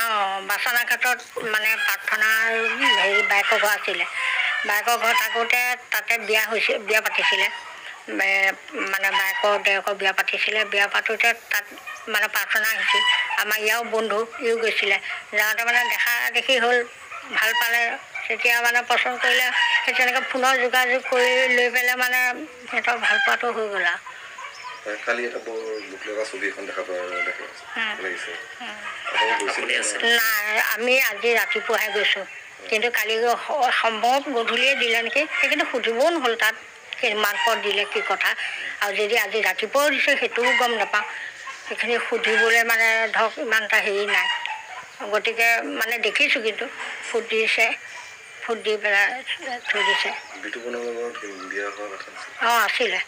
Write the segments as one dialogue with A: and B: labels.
A: বাচনা ঘাটত মানে প্ৰাৰ্থনাৰ হেৰি বাইকৰ ঘৰ আছিলে। বাইকৰ ঘৰ থাকোঁতে তাতে বিয়া পাতিছিলে। মানে বাইকৰ দেউকৰ বিয়া পাতিছিলে। বিয়া পাতোঁতে তাত মানে প্ৰাৰ্থনা আহিছিল। আমাৰ ইয়াৰো বন্ধু ইও গৈছিলে। যাওঁতে মানে দেখা দেখি হ'ল, ভাল পালে। তেতিয়া মানে পচন্দ কৰিলে, সেই তেনেকৈ পুনৰ যোগাযোগ কৰি লৈ পেলাই মানে সিহঁতৰ ভাল পোৱাটো হৈ গ'ল আৰু।
B: কালি এটা বৰ দুখ লগা ছবি এখন দেখা লাগিছে।
A: নাই, আমি আজি ৰাতিপুৱাহে গৈছোঁ, কিন্তু কালি সম্ভৱ গধূলিয়ে দিলে নেকি। সেইখিনি সুধিবও নহ'ল তাত কিমান পথ দিলে কি কথা, আৰু যদি আজি ৰাতিপুৱাও দিছে সেইটোও গম নাপাওঁ। সেইখিনি সুধিবলৈ মানে ধৰক ইমান এটা হেৰি নাই। গতিকে মানে দেখিছোঁ, কিন্তু ফুট দিছে, ফুট দি পেলাই থৈ দিছে। আছিলে।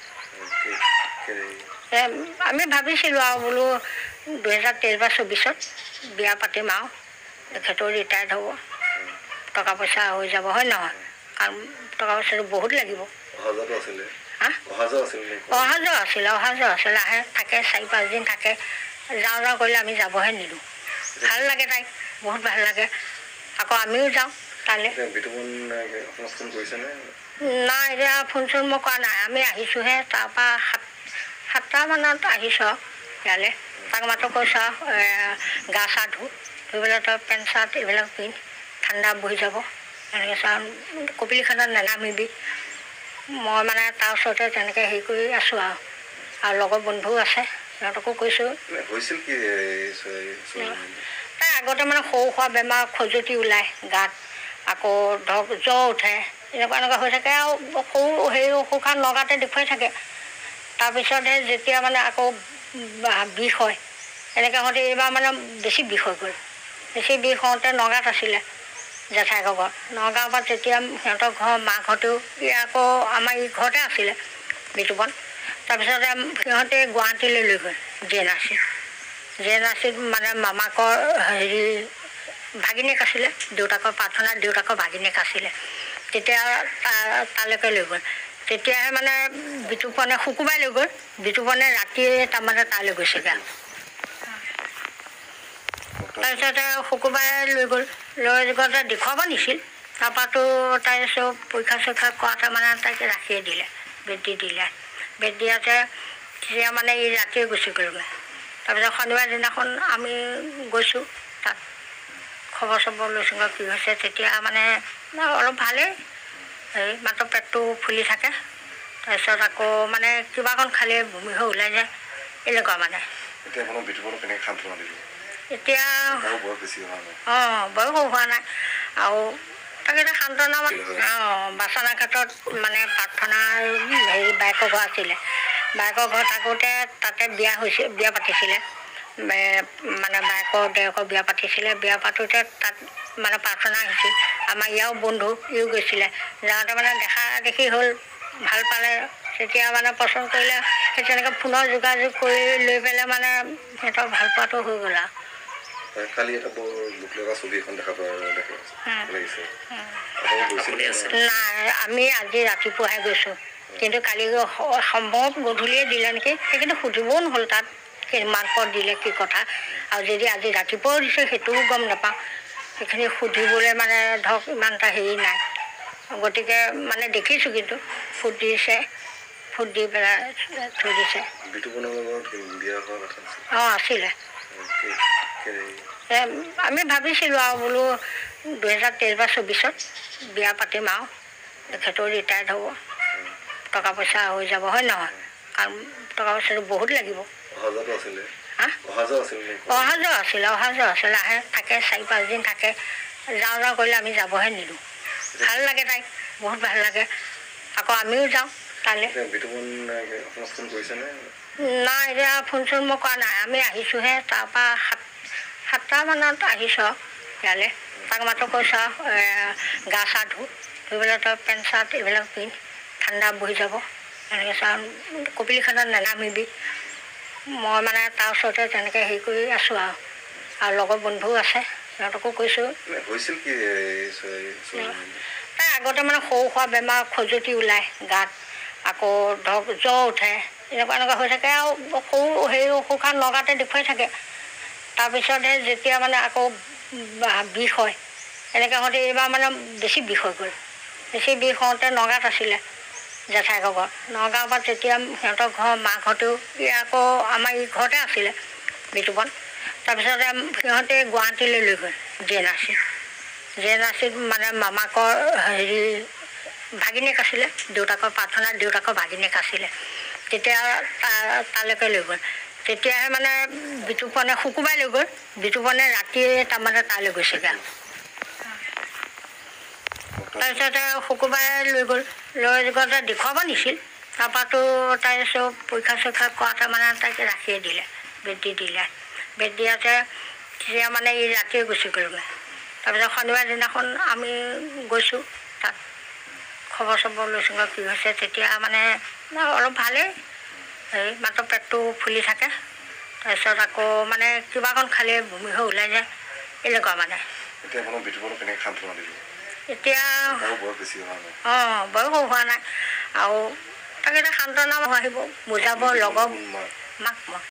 A: আমি ভাবিছিলোঁ আৰু বোলো 2023 বা 2024 বিয়া পাতিম আৰু তেখেতেও ৰিটায়াৰ্ড হ'ব, টকা পইচা হৈ যাব, হয় নহয়? কাৰণ টকা পইচাটো বহুত লাগিব। অহা যোৱা আছিলে। আহে থাকে, 4-5 দিন থাকে। যাওঁ কৰিলে আমি যাবহে নিদিওঁ। ভাল লাগে তাইক, বহুত ভাল লাগে। আকৌ আমিও যাওঁ তালৈ। নাই, এতিয়া ফোন চোন মই কৰা নাই। আমি আহিছোঁহে, তাৰপৰা 7টা মানত আহিছোঁ ইয়ালৈ। তাক মাত্ৰ কৈছোঁ গা চা ধুই পেলাই তই পেণ্ট চাৰ্ট এইবিলাক পিন্ধ, ঠাণ্ডা বহি যাব। এনেকৈ কপিলিখানাত নানামিবি। মই মানে তাৰ ওচৰতে তেনেকৈ হেৰি কৰি আছোঁ আৰু লগৰ বন্ধুও আছে, সিহঁতকো কৈছোঁ। তাই আগতে মানে সৰু সুৰা বেমাৰ, খজুৱতি ওলায় গাত, আকৌ ধৰক জ্বৰ উঠে, এনেকুৱা হৈ থাকে আৰু সৰু হেৰি অসুখা নগাঁৱতে দেখুৱাই থাকে। তাৰপিছতহে যেতিয়া মানে আকৌ বিষ হয়, এনেকৈ হওঁতে এইবাৰ মানে বেছি বিষ হৈ গ'ল। বেছি বিষ হওঁতে নগাঁৱত আছিলে জেঠাইকৰ ঘৰত। নগাঁৱৰ পৰা তেতিয়া সিহঁতৰ ঘৰ মাকহঁতেও আকৌ আমাৰ এই ঘৰতে আছিলে বিতুপন। তাৰপিছতে সিহঁতে গুৱাহাটীলৈ লৈ গ'ল JNRC মানে মামাকৰ হেৰি ভাগিনীয়েক আছিলে, দেউতাকৰ প্ৰাৰ্থনাৰ দেউতাকৰ ভাগিনীয়েক আছিলে। তেতিয়া তালৈকে লৈ গ'ল। তেতিয়াহে মানে বিতুপনে শুকুৰবাৰে লৈ গ'ল। বিতুপনে ৰাতিয়ে তাৰমানে তালৈ গৈছেগৈ। তাৰপিছতে শুকুৰবাৰে লৈ গ'লে দেখুৱাব নিছিল। তাৰপৰাতো তাই চব পৰীক্ষা চৰীক্ষা কৰাতে মানে তাইক ৰাখিয়ে দিলে, বেড দি দিলে। বেড দিয়াতে তেতিয়া মানে এই ৰাতিয়ে গুচি গ'লগৈ। তাৰপিছত শনিবাৰ দিনাখন আমি গৈছোঁ তাত, খবৰ চবৰ লৈছোঁ কি হৈছে। তেতিয়া মানে অলপ ভালেই, হেৰি মাত্ৰ পেটটো ফুলি থাকে। তাৰপিছত আকৌ মানে কিবাখন খালে বমি হৈ ওলাই যায়, এনেকুৱা মানে। এতিয়া বয়সো হোৱা নাই আৰু তাকে সান্তনা বাচনা ঘাটত মানে প্ৰাৰ্থনাৰ হেৰি বাইকৰ ঘৰ আছিলে। বাইকৰ ঘৰ থাকোঁতে তাতে বিয়া পাতিছিলে। মানে বাইকৰ দেউকৰ বিয়া পাতিছিলে। বিয়া পাতোঁতে তাত মানে প্ৰাৰ্থনা আহিছিল। আমাৰ ইয়াৰো বন্ধু ইও গৈছিলে। যাওঁতে মানে দেখা দেখি হ'ল, ভাল পালে। তেতিয়া মানে পচন্দ কৰিলে, সেই তেনেকৈ পুনৰ যোগাযোগ কৰি লৈ পেলাই মানে সিহঁতৰ ভাল পোৱাটো হৈ গ'ল আৰু।
B: কালি এটা বৰ দুখ লগা ছবি এখন দেখা লাগিছে।
A: নাই, আমি আজি ৰাতিপুৱাহে গৈছোঁ, কিন্তু কালি সম্ভৱ গধূলিয়ে দিলে নেকি। সেইখিনি সুধিবও নহ'ল তাত কিমান পথ দিলে কি কথা, আৰু যদি আজি ৰাতিপুৱাও দিছে সেইটোও গম নাপাওঁ। সেইখিনি সুধিবলৈ মানে ধৰক ইমান এটা হেৰি নাই। গতিকে মানে দেখিছোঁ, কিন্তু ফুট দিছে, ফুট দি পেলাই থৈ দিছে। আছিলে। আমি ভাবিছিলোঁ আৰু বোলো 2023 বা 2024 বিয়া পাতিম আৰু তেখেতেও ৰিটায়াৰ্ড হ'ব, টকা পইচা হৈ যাব, হয় নহয়? কাৰণ টকা পইচাটো বহুত লাগিব। অহা যোৱা আছিলে। আহে থাকে, 4-5 দিন থাকে। যাওঁ কৰিলে আমি যাবহে নিদিওঁ। ভাল লাগে তাইক, বহুত ভাল লাগে। আকৌ আমিও যাওঁ তালৈ। নাই, এতিয়া ফোন চোন মই কৰা নাই। আমি আহিছোঁহে, তাৰপৰা 7টা মানত আহিছোঁ ইয়ালৈ। তাক মাত্ৰ কৈছোঁ গা চা ধুই পেলাই তই পেণ্ট চাৰ্ট এইবিলাক পিন্ধ, ঠাণ্ডা বহি যাব। এনেকৈ কপিলিখানাত নানামিবি। মই মানে তাৰ ওচৰতে তেনেকৈ হেৰি কৰি আছোঁ আৰু লগৰ বন্ধুও আছে, সিহঁতকো কৈছোঁ। তাই আগতে মানে সৰু সুৰা বেমাৰ, খজুৱতি ওলায় গাত, আকৌ ধৰক জ্বৰ উঠে, এনেকুৱা হৈ থাকে আৰু সৰু হেৰি অসুখা নগাঁৱতে দেখুৱাই থাকে। তাৰপিছতহে যেতিয়া মানে আকৌ বিষ হয় এনেকৈ হওঁতে এইবাৰ মানে বেছি বিষ হৈ গ'ল। বেছি বিষ হওঁতে নগাঁৱত আছিলে জেঠাইকৰ ঘৰত। নগাঁৱৰ পৰা তেতিয়া সিহঁতৰ ঘৰ মাকহঁতেও আকৌ আমাৰ এই ঘৰতে আছিলে বিতুপন। তাৰপিছতে সিহঁতে গুৱাহাটীলৈ লৈ গ'ল জে এন আৰ চিত মানে মামাকৰ হেৰি ভাগিনীয়েক আছিলে, দেউতাকৰ প্ৰাৰ্থনাৰ দেউতাকৰ ভাগিনীয়েক আছিলে। তেতিয়া তালৈকে লৈ গ'ল। তেতিয়াহে মানে বিতুপনে শুকুৰবাৰে লৈ গ'ল। বিতুপনে ৰাতিয়ে তাৰমানে তালৈ গৈছেগৈ। তাৰপিছতে শুকুৰবাৰে লৈ গ'লে দেখুৱাব নিছিল। তাৰপৰাতো তাই চব পৰীক্ষা চৰীক্ষা কৰাতে মানে তাইক ৰাখিয়ে দিলে, বেড দিলে। বেড দিয়াতে তেতিয়া মানে এই ৰাতিয়ে গুচি গ'লগৈ। তাৰপিছত শনিবাৰ দিনাখন আমি গৈছোঁ তাত, খবৰ চবৰ লৈছোঁ কি হৈছে। তেতিয়া মানে অলপ ভালেই, হেৰি মাত্ৰ পেটটো ফুলি থাকে। তাৰপিছত আকৌ মানে কিবাকণ খালে বমি হৈ ওলাই যায়, এনেকুৱা মানে। এতিয়া বয়সো হোৱা নাই আৰু তাকে সান্তনা আহিব বুজাব লগৰ মাক মই